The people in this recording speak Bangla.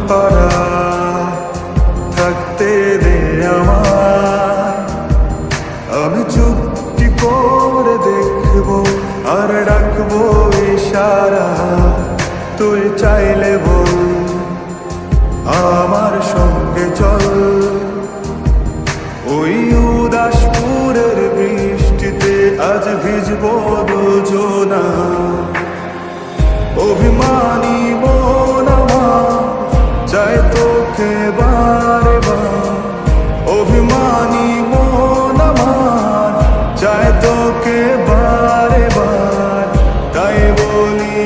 পারা থাকতে দে আমায়। আমি চুপটি করে দেখবো আর ডাকবো ইশারা, তুই চাইলে বল আমার সঙ্গে চল। ওই উদাসপুরের বৃষ্টিতে আজ ভিজবো দুজনা, অভিমানী মন আমার চাই তোকে বারে বার। অভিমানী মন আমার চাই তোকে বারে বার, তাই বলি